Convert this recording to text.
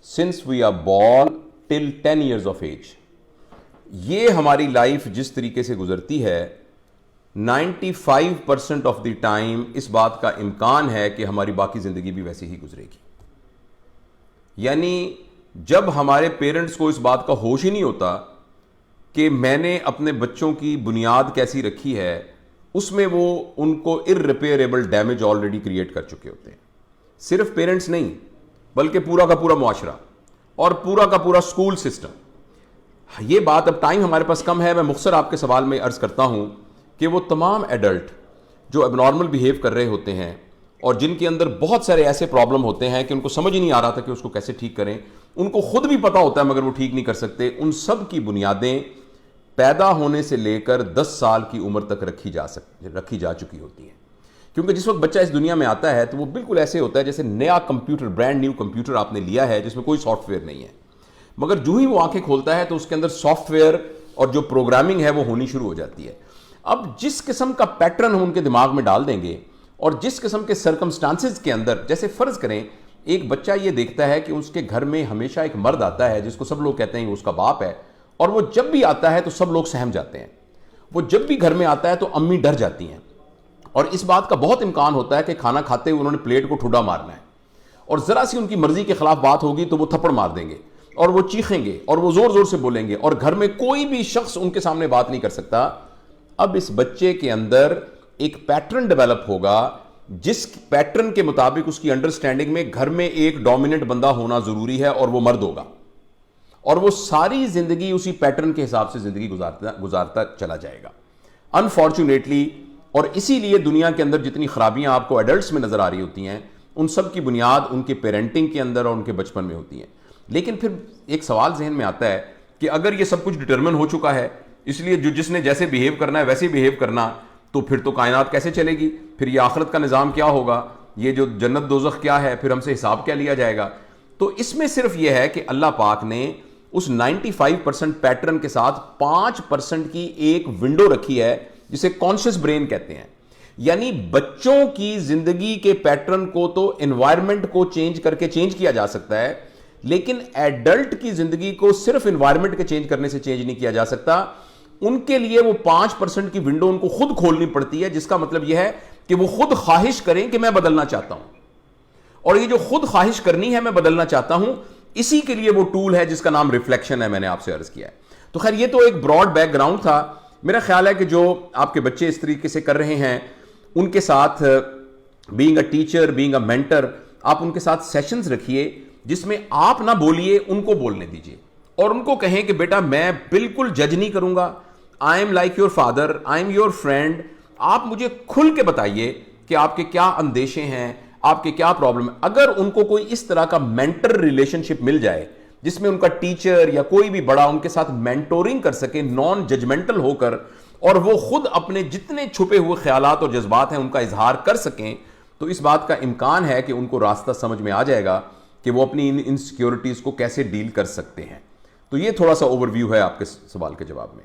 since we are born till 10 years of age. یہ ہماری life جس طریقے سے گزرتی ہے 95% آف دی ٹائم اس بات کا امکان ہے کہ ہماری باقی زندگی بھی ویسے ہی گزرے گی. یعنی جب ہمارے پیرنٹس کو اس بات کا ہوش ہی نہیں ہوتا کہ میں نے اپنے بچوں کی بنیاد کیسی رکھی ہے، اس میں وہ ان کو irreparable ڈیمیج آلریڈی کریٹ کر چکے ہوتے ہیں. صرف پیرنٹس نہیں بلکہ پورا کا پورا معاشرہ اور پورا کا پورا اسکول سسٹم. یہ بات اب ٹائم ہمارے پاس کم ہے، میں مختصر آپ کے سوال میں عرض کرتا ہوں کہ وہ تمام ایڈلٹ جو اب نارمل بیہیو کر رہے ہوتے ہیں اور جن کے اندر بہت سارے ایسے پرابلم ہوتے ہیں کہ ان کو سمجھ ہی نہیں آ رہا تھا کہ اس کو کیسے ٹھیک کریں، ان کو خود بھی پتہ ہوتا ہے مگر وہ ٹھیک نہیں کر سکتے، ان سب کی بنیادیں پیدا ہونے سے لے کر 10 سال کی عمر تک رکھی جا چکی ہوتی ہیں. کیونکہ جس وقت بچہ اس دنیا میں آتا ہے تو وہ بالکل ایسے ہوتا ہے جیسے نیا کمپیوٹر، برانڈ نیو کمپیوٹر آپ نے لیا ہے جس میں کوئی سافٹ ویئر نہیں ہے، مگر جو ہی وہ آنکھیں کھولتا ہے تو اس کے اندر سافٹ ویئر اور جو پروگرامنگ ہے وہ ہونی شروع ہو جاتی ہے. اب جس قسم کا پیٹرن ہم ان کے دماغ میں ڈال دیں گے اور جس قسم کے سرکمسٹانسز کے اندر، جیسے فرض کریں ایک بچہ یہ دیکھتا ہے کہ اس کے گھر میں ہمیشہ ایک مرد آتا ہے جس کو سب لوگ کہتے ہیں اس کا باپ ہے، اور وہ جب بھی آتا ہے تو سب لوگ سہم جاتے ہیں. وہ جب بھی گھر میں آتا ہے تو امی ڈر جاتی ہیں، اور اس بات کا بہت امکان ہوتا ہے کہ کھانا کھاتے ہوئے انہوں نے پلیٹ کو ٹھوڈا مارنا ہے، اور ذرا سی ان کی مرضی کے خلاف بات ہوگی تو وہ تھپڑ مار دیں گے اور وہ چیخیں گے اور وہ زور زور سے بولیں گے، اور گھر میں کوئی بھی شخص ان کے سامنے بات نہیں کر سکتا. اب اس بچے کے اندر ایک پیٹرن ڈیولپ ہوگا جس پیٹرن کے مطابق اس کی انڈرسٹینڈنگ میں گھر میں ایک ڈومیننٹ بندہ ہونا ضروری ہے اور وہ مرد ہوگا، اور وہ ساری زندگی اسی پیٹرن کے حساب سے زندگی گزارتا چلا جائے گا. انفارچونیٹلی، اور اسی لیے دنیا کے اندر جتنی خرابیاں آپ کو ایڈلٹس میں نظر آ رہی ہوتی ہیں ان سب کی بنیاد ان کے پیرنٹنگ کے اندر اور ان کے بچپن میں ہوتی ہیں. لیکن پھر ایک سوال ذہن میں آتا ہے کہ اگر یہ سب کچھ ڈٹرمن ہو چکا ہے، اس لیے جس نے جیسے بیہیو کرنا ہے ویسے بیہیو کرنا، تو پھر تو کائنات کیسے چلے گی؟ پھر یہ آخرت کا نظام کیا ہوگا؟ یہ جو جنت دوزخ کیا ہے؟ پھر ہم سے حساب کیا لیا جائے گا؟ تو اس میں صرف یہ ہے کہ اللہ پاک نے اس 95% پیٹرن کے ساتھ 5% کی ایک ونڈو رکھی ہے جسے کانشس برین کہتے ہیں. یعنی بچوں کی زندگی کے پیٹرن کو تو انوائرمنٹ کو چینج کر کے چینج کیا جا سکتا ہے، لیکن ایڈلٹ کی زندگی کو صرف انوائرمنٹ کے چینج کرنے سے چینج نہیں کیا جا سکتا. ان کے لیے وہ 5% کی ونڈو ان کو خود کھولنی پڑتی ہے، جس کا مطلب یہ ہے کہ وہ خود خواہش کریں کہ میں بدلنا چاہتا ہوں. اور یہ جو خود خواہش کرنی ہے میں بدلنا چاہتا ہوں، اسی کے لیے وہ ٹول ہے جس کا نام ریفلیکشن ہے، میں نے آپ سے عرض کیا ہے. تو خیر یہ تو ایک براڈ بیک گراؤنڈ تھا. میرا خیال ہے کہ جو آپ کے بچے اس طریقے سے کر رہے ہیں ان کے ساتھ being a teacher, being a mentor, آپ ان کے ساتھ سیشنز رکھیے جس میں آپ نہ بولیے، ان کو بولنے دیجیے اور ان کو کہیں کہ بیٹا میں بالکل جج نہیں کروں گا، I am like your father, I am your friend. آپ مجھے کھل کے بتائیے کہ آپ کے کیا اندیشے ہیں، آپ کے کیا پرابلم ہے. اگر ان کو کوئی اس طرح کا مینٹر ریلیشن شپ مل جائے جس میں ان کا ٹیچر یا کوئی بھی بڑا ان کے ساتھ مینٹورنگ کر سکے نان ججمنٹل ہو کر، اور وہ خود اپنے جتنے چھپے ہوئے خیالات اور جذبات ہیں ان کا اظہار کر سکیں، تو اس بات کا امکان ہے کہ ان کو راستہ سمجھ میں آ جائے گا کہ وہ اپنی ان انسیکیورٹیز کو کیسے ڈیل کر سکتے ہیں. تو یہ تھوڑا سا اوور ویو ہے آپ کے سوال کے جواب میں.